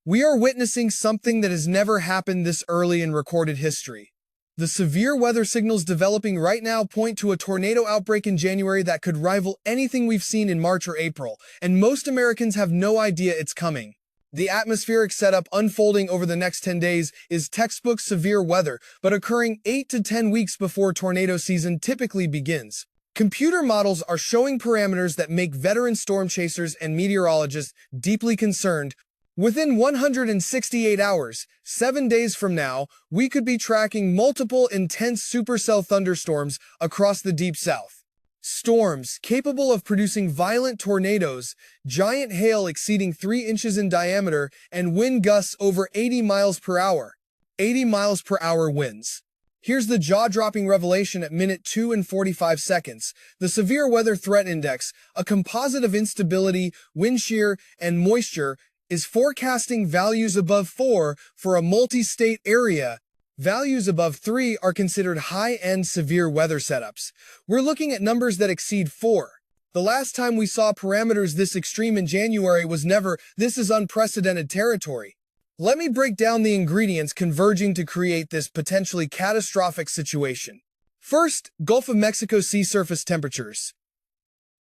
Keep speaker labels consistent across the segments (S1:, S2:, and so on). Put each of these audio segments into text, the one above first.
S1: We are witnessing something that has never happened this early in recorded history. The severe weather signals developing right now point to a tornado outbreak in January that could rival anything we've seen in March or April, and most Americans have no idea it's coming. The atmospheric setup unfolding over the next 10 days is textbook severe weather, but occurring 8 to 10 weeks before tornado season typically begins. Computer models are showing parameters that make veteran storm chasers and meteorologists deeply concerned. Within 168 hours, 7 days from now, we could be tracking multiple intense supercell thunderstorms across the Deep South. Storms capable of producing violent tornadoes, giant hail exceeding 3 inches in diameter, and wind gusts over 80 miles per hour. 80 miles per hour winds. Here's the jaw-dropping revelation at minute 2 and 45 seconds. The Severe Weather Threat Index, a composite of instability, wind shear, and moisture, is forecasting values above 4 for a multi-state area. Values above 3 are considered high-end severe weather setups. We're looking at numbers that exceed 4. The last time we saw parameters this extreme in January was never. This is unprecedented territory. Let me break down the ingredients converging to create this potentially catastrophic situation. First, Gulf of Mexico sea surface temperatures.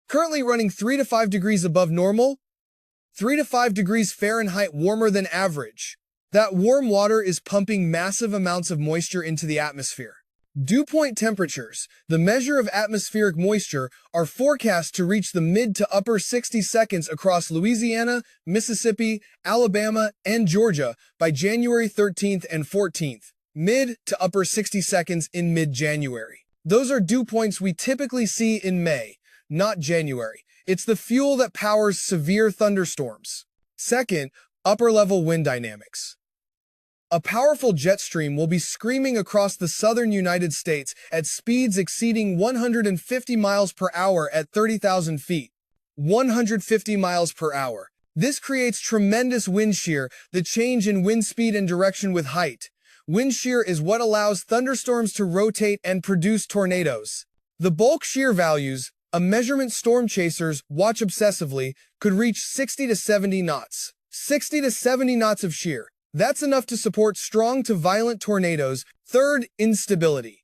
S1: Currently running 3 to 5 degrees above normal, 3 to 5 degrees Fahrenheit warmer than average. That warm water is pumping massive amounts of moisture into the atmosphere. Dew point temperatures, the measure of atmospheric moisture, are forecast to reach the mid to upper 60 seconds across Louisiana, Mississippi, Alabama, and Georgia by January 13th and 14th. Mid to upper 60 seconds in mid-January. Those are dew points we typically see in May, not January. It's the fuel that powers severe thunderstorms. Second, upper-level wind dynamics. A powerful jet stream will be screaming across the southern United States at speeds exceeding 150 miles per hour at 30,000 feet. 150 miles per hour. This creates tremendous wind shear, the change in wind speed and direction with height. Wind shear is what allows thunderstorms to rotate and produce tornadoes. The bulk shear values, a measurement storm chasers watch obsessively, could reach 60 to 70 knots. 60 to 70 knots of shear. That's enough to support strong to violent tornadoes. Third, instability.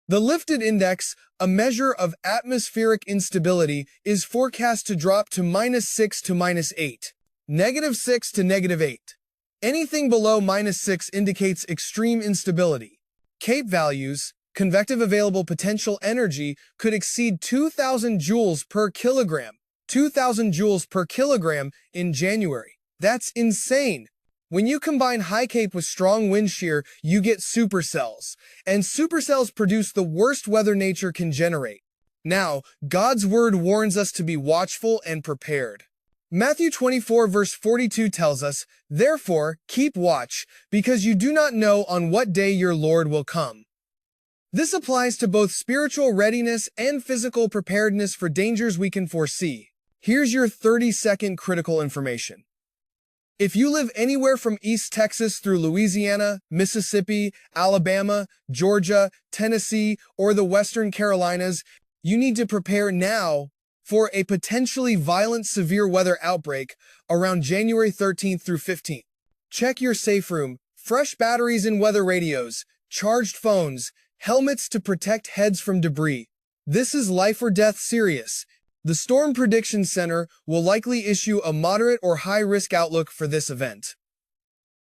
S1: The lifted index, a measure of atmospheric instability, is forecast to drop to -6 to -8. -6 to -8. Anything below -6 indicates extreme instability. CAPE values, convective available potential energy, could exceed 2,000 joules per kilogram. 2,000 joules per kilogram in January. That's insane. When you combine high CAPE with strong wind shear, you get supercells. And supercells produce the worst weather nature can generate. Now, God's word warns us to be watchful and prepared. Matthew 24 verse 42 tells us, "Therefore, keep watch, because you do not know on what day your Lord will come." This applies to both spiritual readiness and physical preparedness for dangers we can foresee. Here's your 30-second critical information. If you live anywhere from East Texas through Louisiana, Mississippi, Alabama, Georgia, Tennessee, or the Western Carolinas, you need to prepare now for a potentially violent severe weather outbreak around January 13th through 15th. Check your safe room, fresh batteries in weather radios, charged phones, helmets to protect heads from debris. This is life or death serious. The Storm Prediction Center will likely issue a moderate or high-risk outlook for this event.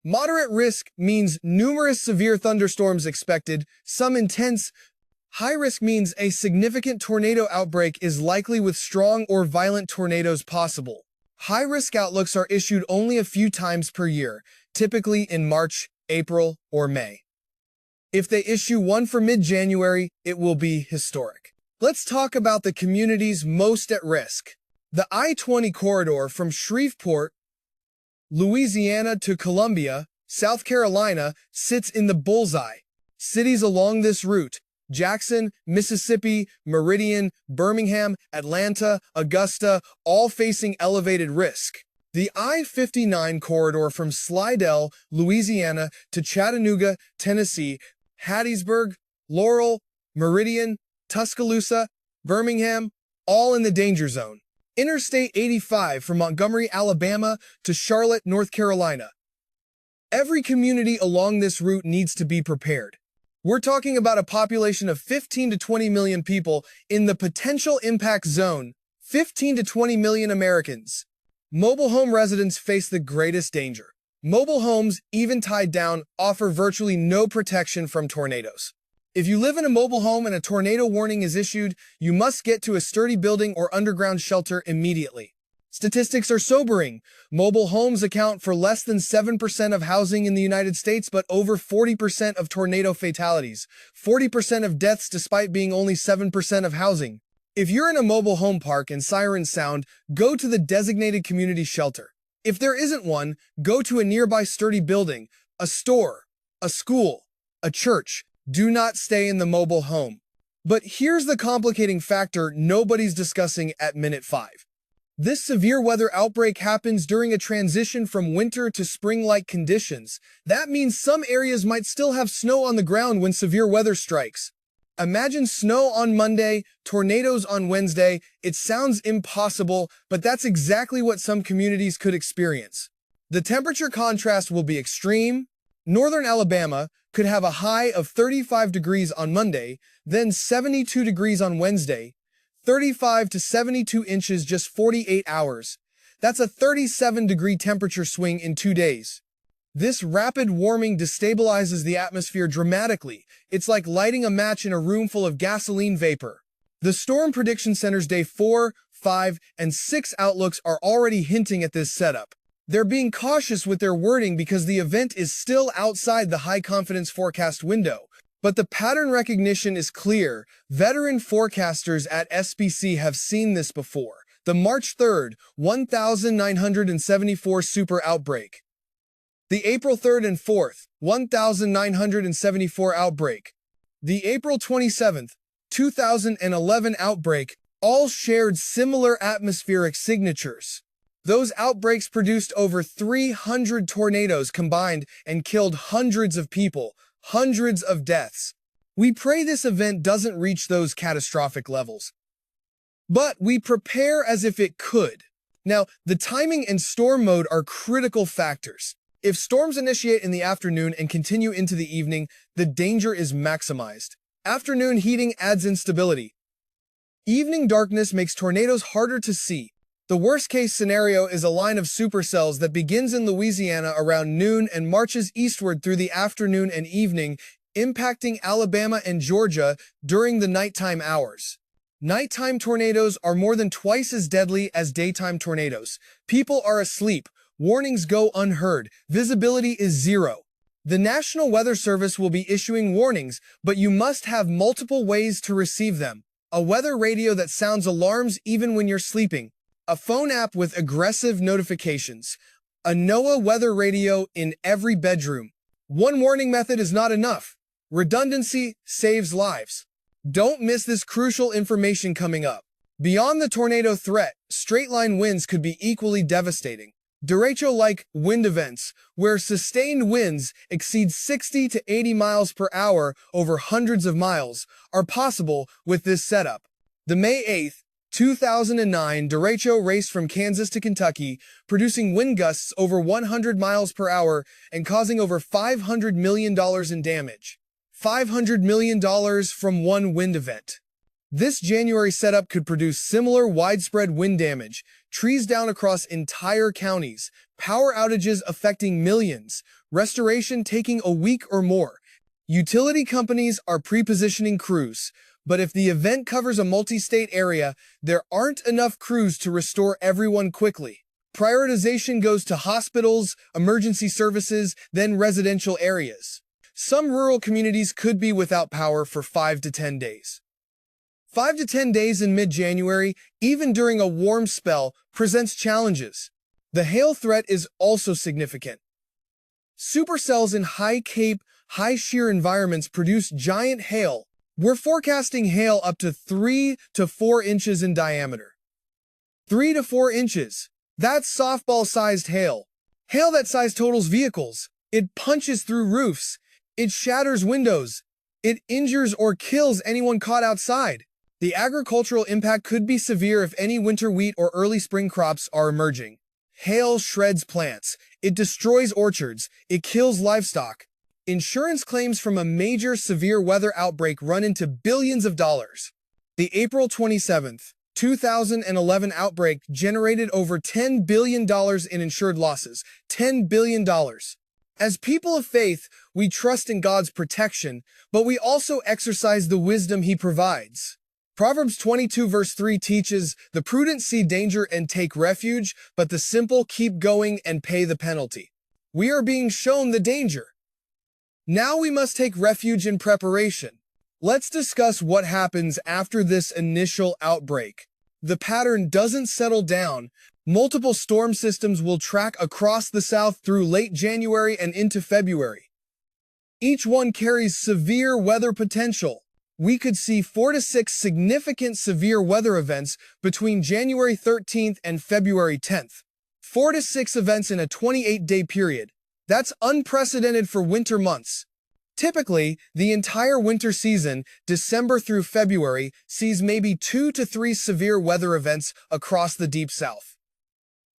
S1: Moderate risk means numerous severe thunderstorms expected, some intense. High risk means a significant tornado outbreak is likely with strong or violent tornadoes possible. High-risk outlooks are issued only a few times per year, typically in March, April, or May. If they issue one for mid-January, it will be historic. Let's talk about the communities most at risk. The I-20 corridor from Shreveport, Louisiana to Columbia, South Carolina, sits in the bullseye. Cities along this route, Jackson, Mississippi, Meridian, Birmingham, Atlanta, Augusta, all facing elevated risk. The I-59 corridor from Slidell, Louisiana to Chattanooga, Tennessee, Hattiesburg, Laurel, Meridian, Tuscaloosa, Birmingham, all in the danger zone. Interstate 85 from Montgomery, Alabama to Charlotte, North Carolina. Every community along this route needs to be prepared. We're talking about a population of 15 to 20 million people in the potential impact zone, 15 to 20 million Americans. Mobile home residents face the greatest danger. Mobile homes, even tied down, offer virtually no protection from tornadoes. If you live in a mobile home and a tornado warning is issued, you must get to a sturdy building or underground shelter immediately. Statistics are sobering. Mobile homes account for less than 7% of housing in the United States, but over 40% of tornado fatalities, 40% of deaths despite being only 7% of housing. If you're in a mobile home park and sirens sound, go to the designated community shelter. If there isn't one, go to a nearby sturdy building, a store, a school, a church. Do not stay in the mobile home. But here's the complicating factor nobody's discussing at minute 5. This severe weather outbreak happens during a transition from winter to spring-like conditions. That means some areas might still have snow on the ground when severe weather strikes. Imagine snow on Monday, tornadoes on Wednesday. It sounds impossible, but that's exactly what some communities could experience. The temperature contrast will be extreme. Northern Alabama could have a high of 35 degrees on Monday, then 72 degrees on Wednesday, 35 to 72 inches just 48 hours. That's a 37-degree temperature swing in 2 days. This rapid warming destabilizes the atmosphere dramatically. It's like lighting a match in a room full of gasoline vapor. The Storm Prediction Center's Day 4, 5, and 6 outlooks are already hinting at this setup. They're being cautious with their wording because the event is still outside the high-confidence forecast window. But the pattern recognition is clear. Veteran forecasters at SPC have seen this before. The March 3rd, 1974 super outbreak. The April 3rd and 4th, 1974 outbreak. The April 27th, 2011 outbreak all shared similar atmospheric signatures. Those outbreaks produced over 300 tornadoes combined and killed hundreds of people, hundreds of deaths. We pray this event doesn't reach those catastrophic levels. But we prepare as if it could. Now, the timing and storm mode are critical factors. If storms initiate in the afternoon and continue into the evening, the danger is maximized. Afternoon heating adds instability. Evening darkness makes tornadoes harder to see. The worst-case scenario is a line of supercells that begins in Louisiana around noon and marches eastward through the afternoon and evening, impacting Alabama and Georgia during the nighttime hours. Nighttime tornadoes are more than twice as deadly as daytime tornadoes. People are asleep. Warnings go unheard. Visibility is zero. The National Weather Service will be issuing warnings, but you must have multiple ways to receive them. A weather radio that sounds alarms even when you're sleeping. A phone app with aggressive notifications. A NOAA weather radio in every bedroom. One warning method is not enough. Redundancy saves lives. Don't miss this crucial information coming up. Beyond the tornado threat, straight-line winds could be equally devastating. Derecho-like wind events, where sustained winds exceed 60 to 80 miles per hour over hundreds of miles, are possible with this setup. The May 8th, 2009 derecho raced from Kansas to Kentucky, producing wind gusts over 100 miles per hour and causing over $500 million in damage. $500 million from one wind event. This January setup could produce similar widespread wind damage, trees down across entire counties, power outages affecting millions, restoration taking a week or more. Utility companies are pre-positioning crews, but if the event covers a multi-state area, there aren't enough crews to restore everyone quickly. Prioritization goes to hospitals, emergency services, then residential areas. Some rural communities could be without power for 5 to 10 days. 5 to 10 days in mid-January, even during a warm spell, presents challenges. The hail threat is also significant. Supercells in high cape, high shear environments produce giant hail. We're forecasting hail up to 3 to 4 inches in diameter. 3 to 4 inches. That's softball-sized hail. Hail that size totals vehicles. It punches through roofs. It shatters windows. It injures or kills anyone caught outside. The agricultural impact could be severe if any winter wheat or early spring crops are emerging. Hail shreds plants. It destroys orchards. It kills livestock. Insurance claims from a major severe weather outbreak run into billions of dollars. The April 27, 2011 outbreak generated over $10 billion in insured losses. $10 billion. As people of faith, we trust in God's protection, but we also exercise the wisdom He provides. Proverbs 22 verse 3 teaches, "The prudent see danger and take refuge, but the simple keep going and pay the penalty." We are being shown the danger. Now we must take refuge in preparation. Let's discuss what happens after this initial outbreak. The pattern doesn't settle down. Multiple storm systems will track across the south through late January and into February. Each one carries severe weather potential. We could see 4 to 6 significant severe weather events between January 13th and February 10th. 4 to 6 events in a 28-day period. That's unprecedented for winter months. Typically, the entire winter season, December through February, sees maybe 2 to 3 severe weather events across the Deep South.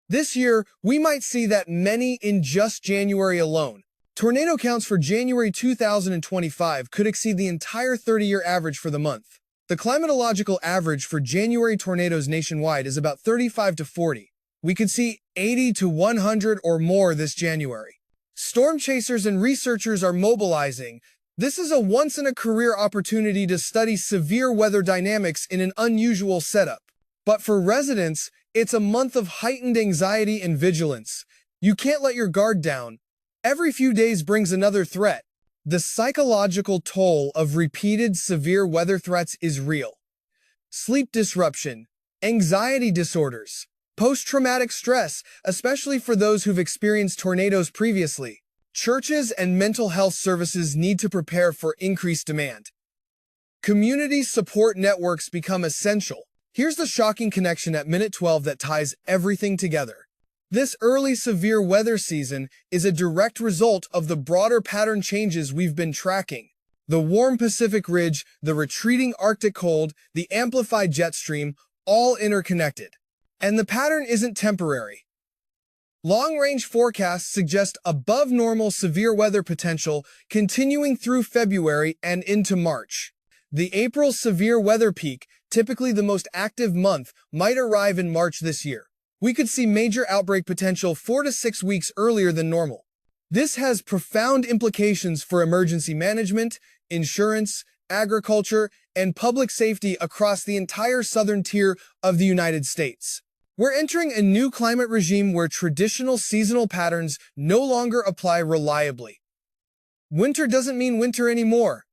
S1: This year, we might see that many in just January alone. Tornado counts for January 2025 could exceed the entire 30-year average for the month. The climatological average for January tornadoes nationwide is about 35 to 40. We could see 80 to 100 or more this January. Storm chasers and researchers are mobilizing. This is a once-in-a-career opportunity to study severe weather dynamics in an unusual setup. But for residents, it's a month of heightened anxiety and vigilance. You can't let your guard down. Every few days brings another threat. The psychological toll of repeated severe weather threats is real. Sleep disruption, anxiety disorders, post-traumatic stress, especially for those who've experienced tornadoes previously. Churches and mental health services need to prepare for increased demand. Community support networks become essential. Here's the shocking connection at minute 12 that ties everything together. This early severe weather season is a direct result of the broader pattern changes we've been tracking. The warm Pacific ridge, the retreating Arctic cold, the amplified jet stream, all interconnected. And the pattern isn't temporary. Long-range forecasts suggest above-normal severe weather potential continuing through February and into March. The April severe weather peak, typically the most active month, might arrive in March this year. We could see major outbreak potential 4 to 6 weeks earlier than normal. This has profound implications for emergency management, insurance, agriculture, and public safety across the entire southern tier of the United States. We're entering a new climate regime where traditional seasonal patterns no longer apply reliably. Winter doesn't mean winter anymore.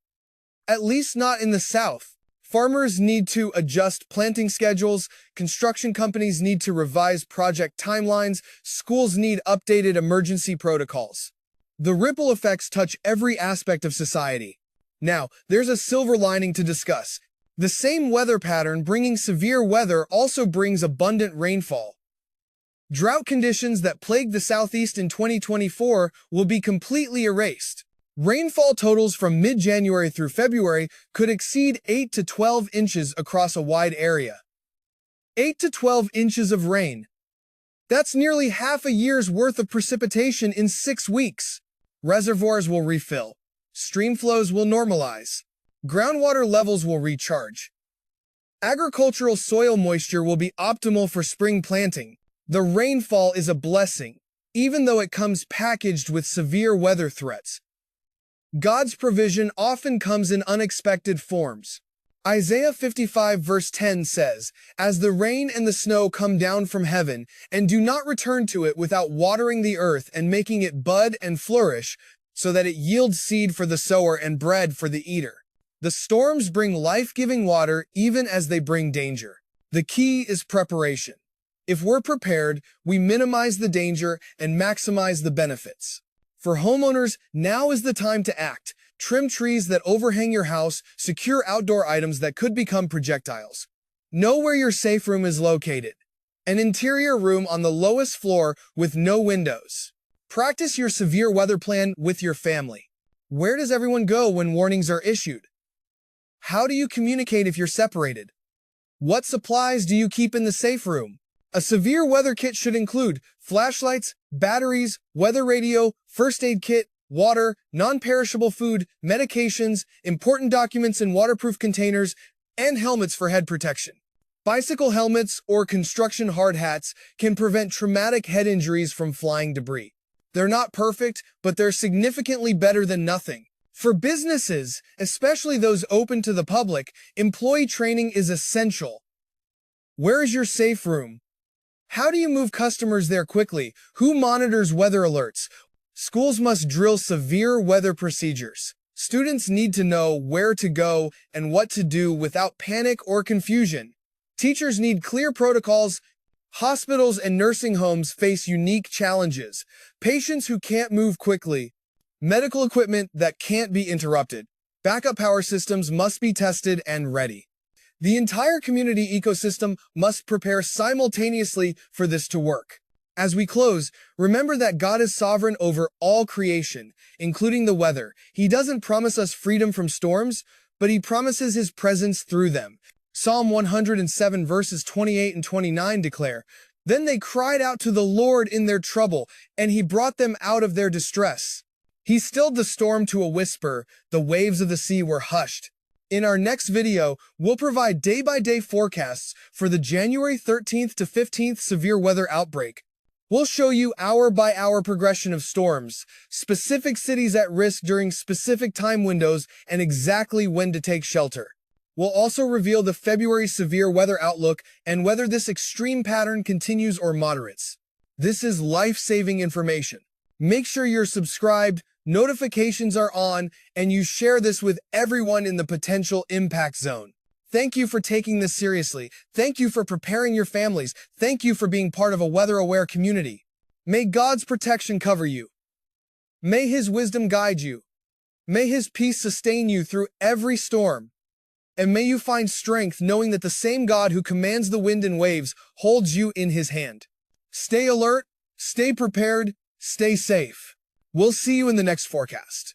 S1: At least not in the South. Farmers need to adjust planting schedules, construction companies need to revise project timelines, schools need updated emergency protocols. The ripple effects touch every aspect of society. Now, there's a silver lining to discuss. The same weather pattern bringing severe weather also brings abundant rainfall. Drought conditions that plagued the Southeast in 2024 will be completely erased. Rainfall totals from mid-January through February could exceed 8 to 12 inches across a wide area. 8 to 12 inches of rain. That's nearly half a year's worth of precipitation in 6 weeks. Reservoirs will refill. Stream flows will normalize. Groundwater levels will recharge. Agricultural soil moisture will be optimal for spring planting. The rainfall is a blessing, even though it comes packaged with severe weather threats. God's provision often comes in unexpected forms. Isaiah 55 verse 10 says, "As the rain and the snow come down from heaven, and do not return to it without watering the earth and making it bud and flourish, so that it yields seed for the sower and bread for the eater." The storms bring life-giving water even as they bring danger. The key is preparation. If we're prepared, we minimize the danger and maximize the benefits. For homeowners, now is the time to act. Trim trees that overhang your house, secure outdoor items that could become projectiles. Know where your safe room is located. An interior room on the lowest floor with no windows. Practice your severe weather plan with your family. Where does everyone go when warnings are issued? How do you communicate if you're separated? What supplies do you keep in the safe room? A severe weather kit should include flashlights, batteries, weather radio, first aid kit, water, non-perishable food, medications, important documents in waterproof containers, and helmets for head protection. Bicycle helmets or construction hard hats can prevent traumatic head injuries from flying debris. They're not perfect, but they're significantly better than nothing. For businesses, especially those open to the public, employee training is essential. Where is your safe room? How do you move customers there quickly? Who monitors weather alerts? Schools must drill severe weather procedures. Students need to know where to go and what to do without panic or confusion. Teachers need clear protocols. Hospitals and nursing homes face unique challenges. Patients who can't move quickly. Medical equipment that can't be interrupted. Backup power systems must be tested and ready. The entire community ecosystem must prepare simultaneously for this to work. As we close, remember that God is sovereign over all creation, including the weather. He doesn't promise us freedom from storms, but He promises His presence through them. Psalm 107 verses 28 and 29 declare, "Then they cried out to the Lord in their trouble, and He brought them out of their distress. He stilled the storm to a whisper, the waves of the sea were hushed." In our next video, we'll provide day-by-day forecasts for the January 13th to 15th severe weather outbreak. We'll show you hour-by-hour progression of storms, specific cities at risk during specific time windows, and exactly when to take shelter. We'll also reveal the February severe weather outlook and whether this extreme pattern continues or moderates. This is life-saving information. Make sure you're subscribed, notifications are on, and you share this with everyone in the potential impact zone. Thank you for taking this seriously. Thank you for preparing your families. Thank you for being part of a weather-aware community. May God's protection cover you. May His wisdom guide you. May His peace sustain you through every storm. And may you find strength knowing that the same God who commands the wind and waves holds you in His hand. Stay alert, stay prepared, stay safe. We'll see you in the next forecast.